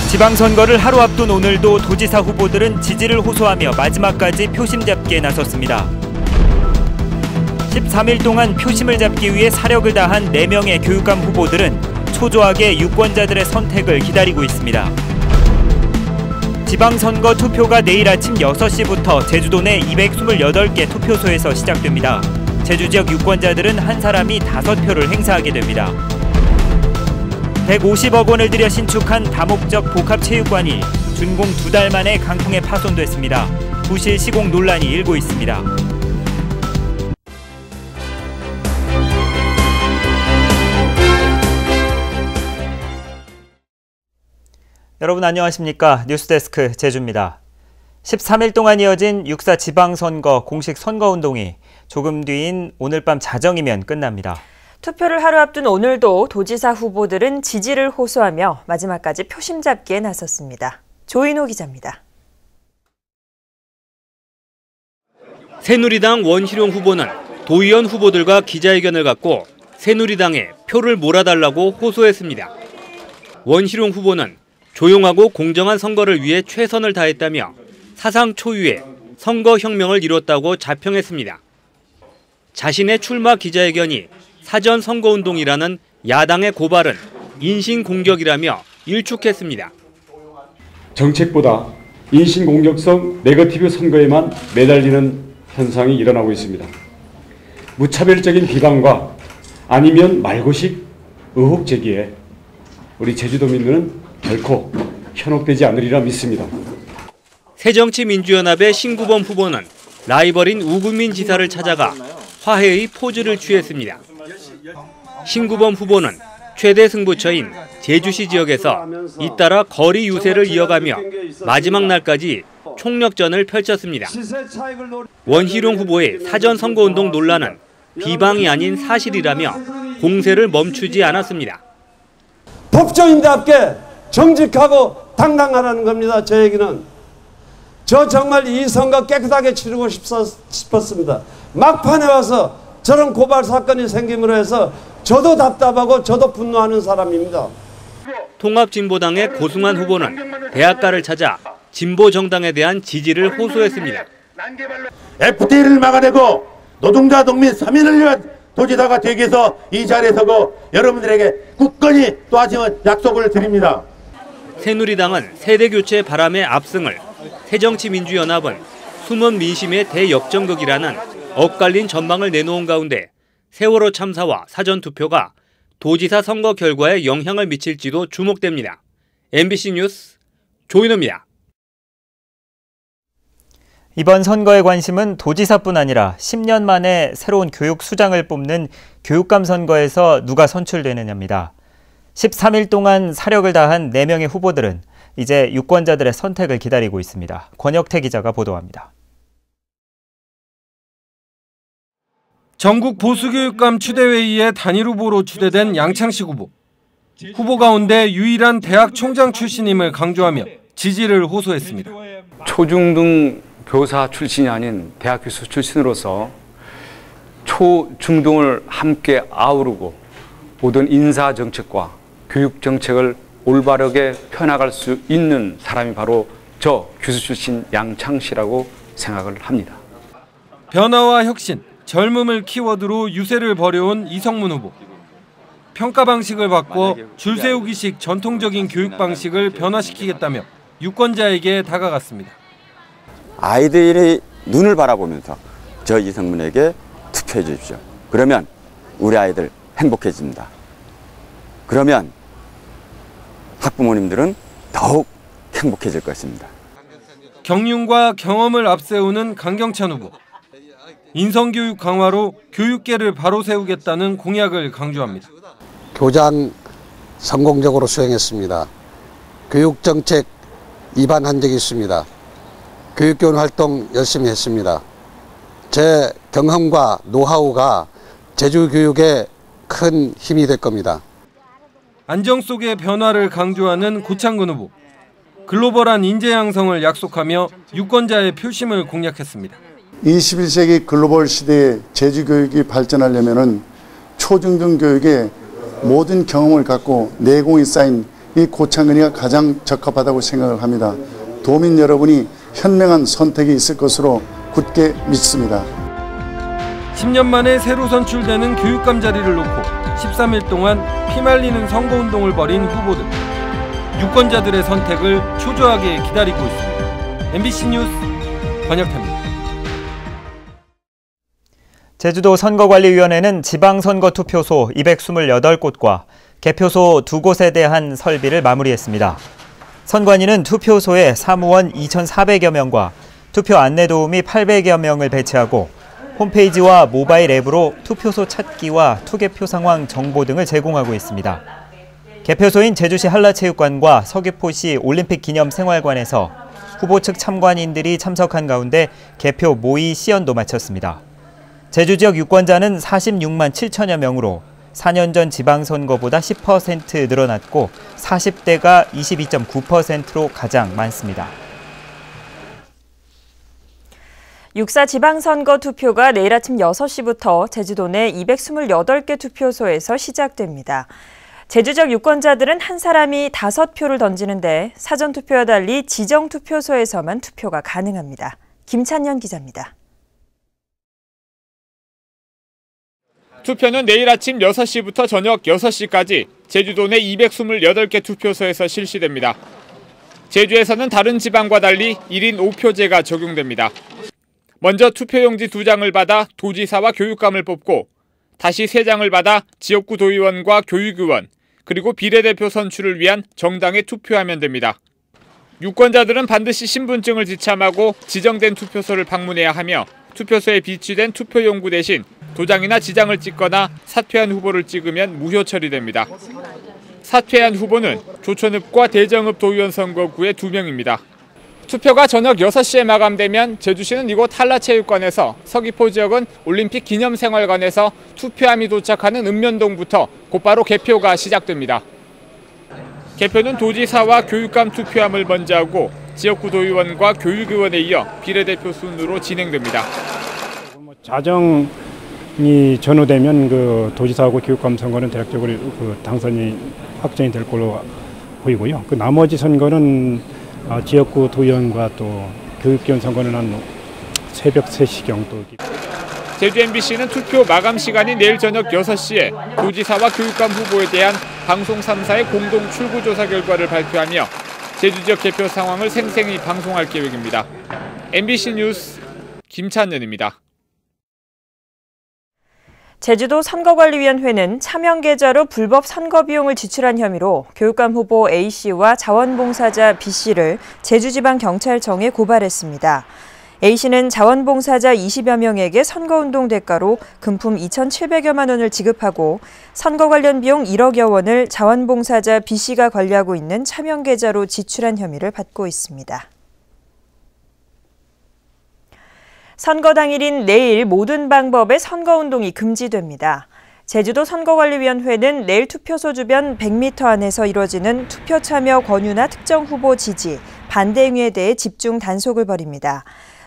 지방선거를 하루 앞둔 오늘도 도지사 후보들은 지지를 호소하며 마지막까지 표심 잡기에 나섰습니다. 13일 동안 표심을 잡기 위해 사력을 다한 4명의 교육감 후보들은 초조하게 유권자들의 선택을 기다리고 있습니다. 지방선거 투표가 내일 아침 6시부터 제주도 내 228개 투표소에서 시작됩니다. 제주 지역 유권자들은 한 사람이 5표를 행사하게 됩니다. 150억 원을 들여 신축한 다목적 복합체육관이 준공 2달 만에 강풍에 파손됐습니다. 부실 시공 논란이 일고 있습니다. 여러분 안녕하십니까? 뉴스데스크 제주입니다. 13일 동안 이어진 6.4 지방선거 공식 선거운동이 조금 뒤인 오늘 밤 자정이면 끝납니다. 투표를 하루 앞둔 오늘도 도지사 후보들은 지지를 호소하며 마지막까지 표심 잡기에 나섰습니다. 조인호 기자입니다. 새누리당 원희룡 후보는 도의원 후보들과 기자회견을 갖고 새누리당에 표를 몰아달라고 호소했습니다. 원희룡 후보는 조용하고 공정한 선거를 위해 최선을 다했다며 사상 초유의 선거혁명을 이뤘다고 자평했습니다. 자신의 출마 기자회견이 사전 선거운동이라는 야당의 고발은 인신공격이라며 일축했습니다. 정책보다 인신공격성 네거티브 선거에만 매달리는 현상이 일어나고 있습니다. 무차별적인 비방과 아니면 말고식 의혹 제기에 우리 제주도민들은 결코 현혹되지 않으리라 믿습니다. 새정치민주연합의 신구범 후보는 라이벌인 우금민 지사를 찾아가 화해의 포즈를 취했습니다. 신구범 후보는 최대 승부처인 제주시 지역에서 잇따라 거리 유세를 이어가며 마지막 날까지 총력전을 펼쳤습니다. 원희룡 후보의 사전 선거운동 논란은 비방이 아닌 사실이라며 공세를 멈추지 않았습니다. 법조인답게 정직하고 당당하라는 겁니다. 제 얘기는. 저 정말 이 선거 깨끗하게 치르고 싶었습니다. 막판에 와서 저런 고발 사건이 생김으로 해서 저도 답답하고 저도 분노하는 사람입니다. 통합진보당의 고승환 후보는 대학가를 찾아 진보 정당에 대한 지지를 호소했습니다. FTA를 막아내고 노동자 동민 3인을 위한 도지사가 되기 위해서 이 자리에 서고 여러분들에게 굳건히 또 하시는 약속을 드립니다. 새누리당은 세대교체 바람의 압승을, 새정치민주연합은 숨은 민심의 대역전극이라는 엇갈린 전망을 내놓은 가운데 세월호 참사와 사전투표가 도지사 선거 결과에 영향을 미칠지도 주목됩니다. MBC 뉴스 조인호입니다. 이번 선거의 관심은 도지사뿐 아니라 10년 만에 새로운 교육수장을 뽑는 교육감 선거에서 누가 선출되느냐입니다. 13일 동안 사력을 다한 4명의 후보들은 이제 유권자들의 선택을 기다리고 있습니다. 권혁태 기자가 보도합니다. 전국 보수교육감 추대회의에 단일 후보로 추대된 양창식 후보. 후보 가운데 유일한 대학 총장 출신임을 강조하며 지지를 호소했습니다. 초중등 교사 출신이 아닌 대학 교수 출신으로서 초중등을 함께 아우르고 모든 인사정책과 교육정책을 올바르게 펴나갈 수 있는 사람이 바로 저 교수 출신 양창식이라고 생각을 합니다. 변화와 혁신, 젊음을 키워드로 유세를 벌여온 이성문 후보. 평가 방식을 바꿔 줄 세우기식 전통적인 교육 방식을 변화시키겠다며 유권자에게 다가갔습니다. 아이들의 눈을 바라보면서 저 이성문에게 투표해 주십시오. 그러면 우리 아이들 행복해집니다. 그러면 학부모님들은 더욱 행복해질 것입니다. 경륜과 경험을 앞세우는 강경찬 후보. 인성교육 강화로 교육계를 바로 세우겠다는 공약을 강조합니다. 교장 성공적으로 수행했습니다. 교육정책 입안한 적이 있습니다. 교육교원 활동 열심히 했습니다. 제 경험과 노하우가 제주 교육에 큰 힘이 될 겁니다. 안정 속의 변화를 강조하는 고창근 후보. 글로벌한 인재 양성을 약속하며 유권자의 표심을 공략했습니다. 21세기 글로벌 시대에 제주 교육이 발전하려면 초중등 교육에 모든 경험을 갖고 내공이 쌓인 이 고창근이가 가장 적합하다고 생각을 합니다. 도민 여러분이 현명한 선택이 있을 것으로 굳게 믿습니다. 10년 만에 새로 선출되는 교육감 자리를 놓고 13일 동안 피말리는 선거운동을 벌인 후보들. 유권자들의 선택을 초조하게 기다리고 있습니다. MBC 뉴스 권혁태입니다. 제주도 선거관리위원회는 지방선거 투표소 228곳과 개표소 2곳에 대한 설비를 마무리했습니다. 선관위는 투표소에 사무원 2,400여 명과 투표 안내도우미 800여 명을 배치하고 홈페이지와 모바일 앱으로 투표소 찾기와 투개표 상황 정보 등을 제공하고 있습니다. 개표소인 제주시 한라체육관과 서귀포시 올림픽 기념생활관에서 후보 측 참관인들이 참석한 가운데 개표 모의 시연도 마쳤습니다. 제주 지역 유권자는 46만 7천여 명으로 4년 전 지방선거보다 10% 늘어났고 40대가 22.9%로 가장 많습니다. 6.4 지방선거 투표가 내일 아침 6시부터 제주도 내 228개 투표소에서 시작됩니다. 제주 지역 유권자들은 한 사람이 5표를 던지는데 사전투표와 달리 지정투표소에서만 투표가 가능합니다. 김찬현 기자입니다. 투표는 내일 아침 6시부터 저녁 6시까지 제주도 내 228개 투표소에서 실시됩니다. 제주에서는 다른 지방과 달리 1인 5표제가 적용됩니다. 먼저 투표용지 2장을 받아 도지사와 교육감을 뽑고 다시 3장을 받아 지역구 도의원과 교육의원, 그리고 비례대표 선출을 위한 정당에 투표하면 됩니다. 유권자들은 반드시 신분증을 지참하고 지정된 투표소를 방문해야 하며 투표소에 비치된 투표용구 대신 도장이나 지장을 찍거나 사퇴한 후보를 찍으면 무효 처리됩니다. 사퇴한 후보는 조천읍과 대정읍 도의원 선거구에 2명입니다. 투표가 저녁 6시에 마감되면 제주시는 이곳 한라체육관에서, 서귀포 지역은 올림픽 기념생활관에서 투표함이 도착하는 읍면동부터 곧바로 개표가 시작됩니다. 개표는 도지사와 교육감 투표함을 먼저 하고 지역구 도의원과 교육의원에 이어 비례대표 순으로 진행됩니다. 자정이 전후되면 그 도지사하고 교육감 선거는 대략적으로 그 당선이 확정이 될 걸로 보이고요. 그 나머지 선거는 지역구 도의원과 또 교육위원 선거는 한 새벽 3시경 또. 제주 MBC는 투표 마감 시간이 내일 저녁 6시에 도지사와 교육감 후보에 대한 방송 3사의 공동 출구조사 결과를 발표하며 제주 지역 개표 상황을 생생히 방송할 계획입니다. MBC 뉴스 김찬현입니다. 제주도 선거관리위원회는 차명계좌로 불법 선거 비용을 지출한 혐의로 교육감 후보 A씨와 자원봉사자 B씨를 제주지방경찰청에 고발했습니다. A씨는 자원봉사자 20여 명에게 선거운동 대가로 금품 2,700여만 원을 지급하고 선거 관련 비용 1억여 원을 자원봉사자 B씨가 관리하고 있는 차명계좌로 지출한 혐의를 받고 있습니다. 선거 당일인 내일 모든 방법의 선거운동이 금지됩니다. 제주도 선거관리위원회는 내일 투표소 주변 100m 안에서 이뤄지는 투표 참여 권유나 특정 후보 지지, 반대 행위에 대해 집중 단속을 벌입니다.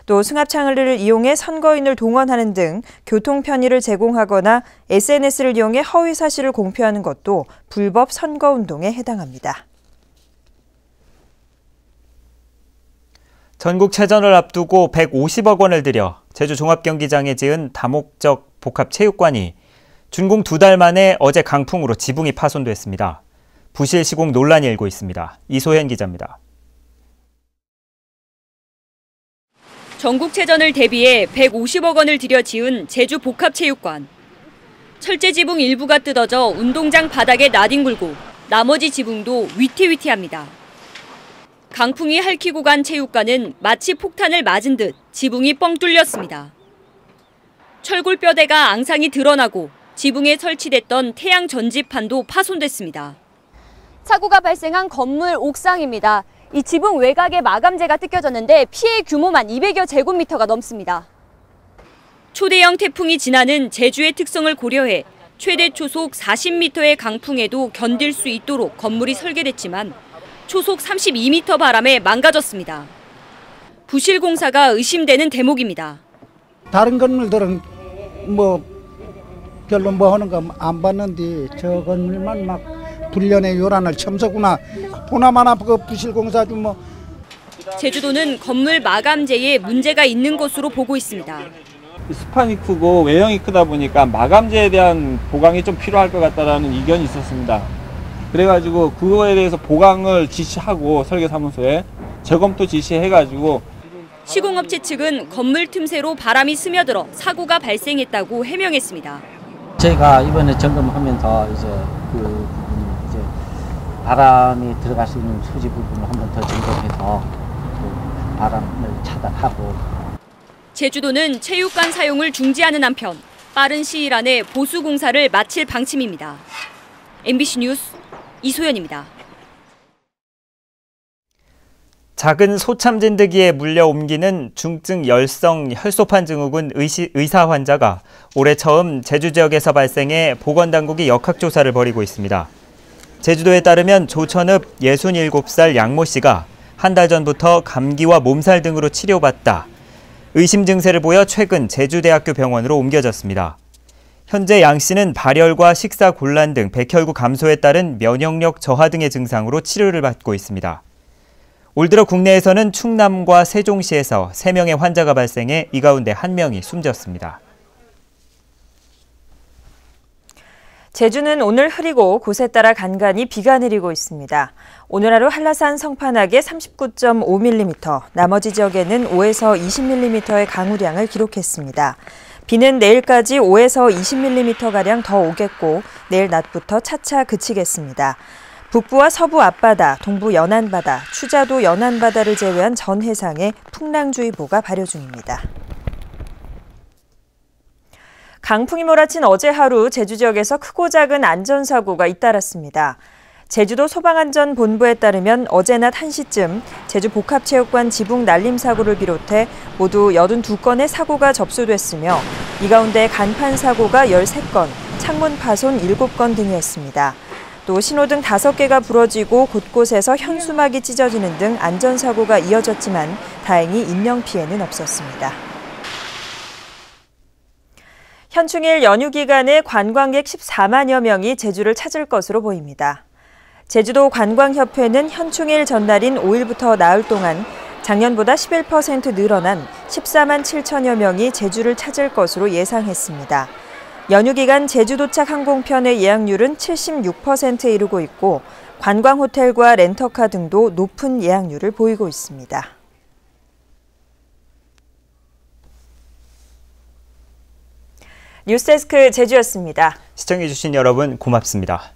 또 승합차를 이용해 선거인을 동원하는 등 교통 편의를 제공하거나 SNS를 이용해 허위 사실을 공표하는 것도 불법 선거운동에 해당합니다. 전국체전을 앞두고 150억 원을 들여 제주 종합경기장에 지은 다목적 복합체육관이 준공 2달 만에 어제 강풍으로 지붕이 파손됐습니다. 부실 시공 논란이 일고 있습니다. 이소현 기자입니다. 전국체전을 대비해 150억 원을 들여 지은 제주 복합체육관. 철제 지붕 일부가 뜯어져 운동장 바닥에 나뒹굴고 나머지 지붕도 위태위태합니다. 강풍이 핥히고 간 체육관은 마치 폭탄을 맞은 듯 지붕이 뻥 뚫렸습니다. 철골뼈대가 앙상이 드러나고 지붕에 설치됐던 태양 전지판도 파손됐습니다. 사고가 발생한 건물 옥상입니다. 이 지붕 외곽에 마감재가 뜯겨졌는데 피해 규모만 200여 제곱미터가 넘습니다. 초대형 태풍이 지나는 제주의 특성을 고려해 최대 초속 40m의 강풍에도 견딜 수 있도록 건물이 설계됐지만 초속 32m 바람에 망가졌습니다. 부실 공사가 의심되는 대목입니다. 다른 건물들은 별로 하는 거 안 봤는데 저 건물만 막 불련의 요란을 첨서구나 보나마나 그 부실공사주 뭐. 제주도는 건물 마감재에 문제가 있는 것으로 보고 있습니다. 스판이 크고 외형이 크다 보니까 마감재에 대한 보강이 좀 필요할 것 같다라는 의견이 있었습니다. 그래가지고 그거에 대해서 보강을 지시하고 설계사무소에 재검토 지시해가지고 시공업체 측은 건물 틈새로 바람이 스며들어 사고가 발생했다고 해명했습니다. 저희가 이번에 점검하면서 이제 그 부분 이제 바람이 들어갈 수 있는 소지 부분을 한 번 더 점검해서 그 바람을 차단하고. 제주도는 체육관 사용을 중지하는 한편 빠른 시일 안에 보수 공사를 마칠 방침입니다. MBC 뉴스 이소연입니다. 작은 소참진드기에 물려 옮기는 중증 열성 혈소판 증후군 의사 환자가 올해 처음 제주 지역에서 발생해 보건당국이 역학조사를 벌이고 있습니다. 제주도에 따르면 조천읍 67살 양모 씨가 한 달 전부터 감기와 몸살 등으로 치료받다 의심 증세를 보여 최근 제주대학교 병원으로 옮겨졌습니다. 현재 양 씨는 발열과 식사 곤란 등 백혈구 감소에 따른 면역력 저하 등의 증상으로 치료를 받고 있습니다. 올 들어 국내에서는 충남과 세종시에서 3명의 환자가 발생해 이 가운데 1명이 숨졌습니다. 제주는 오늘 흐리고 곳에 따라 간간히 비가 내리고 있습니다. 오늘 하루 한라산 성판악에 39.5mm, 나머지 지역에는 5에서 20mm의 강우량을 기록했습니다. 비는 내일까지 5에서 20mm가량 더 오겠고 내일 낮부터 차차 그치겠습니다. 북부와 서부 앞바다, 동부 연안바다, 추자도 연안바다를 제외한 전 해상에 풍랑주의보가 발효 중입니다. 강풍이 몰아친 어제 하루 제주 지역에서 크고 작은 안전사고가 잇따랐습니다. 제주도 소방안전본부에 따르면 어제 낮 1시쯤 제주 복합체육관 지붕 날림 사고를 비롯해 모두 82건의 사고가 접수됐으며 이 가운데 간판 사고가 13건, 창문 파손 7건 등이었습니다. 또 신호등 5개가 부러지고 곳곳에서 현수막이 찢어지는 등 안전사고가 이어졌지만 다행히 인명피해는 없었습니다. 현충일 연휴 기간에 관광객 14만여 명이 제주를 찾을 것으로 보입니다. 제주도 관광협회는 현충일 전날인 5일부터 나흘 동안 작년보다 11% 늘어난 14만 7천여 명이 제주를 찾을 것으로 예상했습니다. 연휴 기간 제주 도착 항공편의 예약률은 76%에 이르고 있고 관광호텔과 렌터카 등도 높은 예약률을 보이고 있습니다. 뉴스데스크 제주였습니다. 시청해주신 여러분 고맙습니다.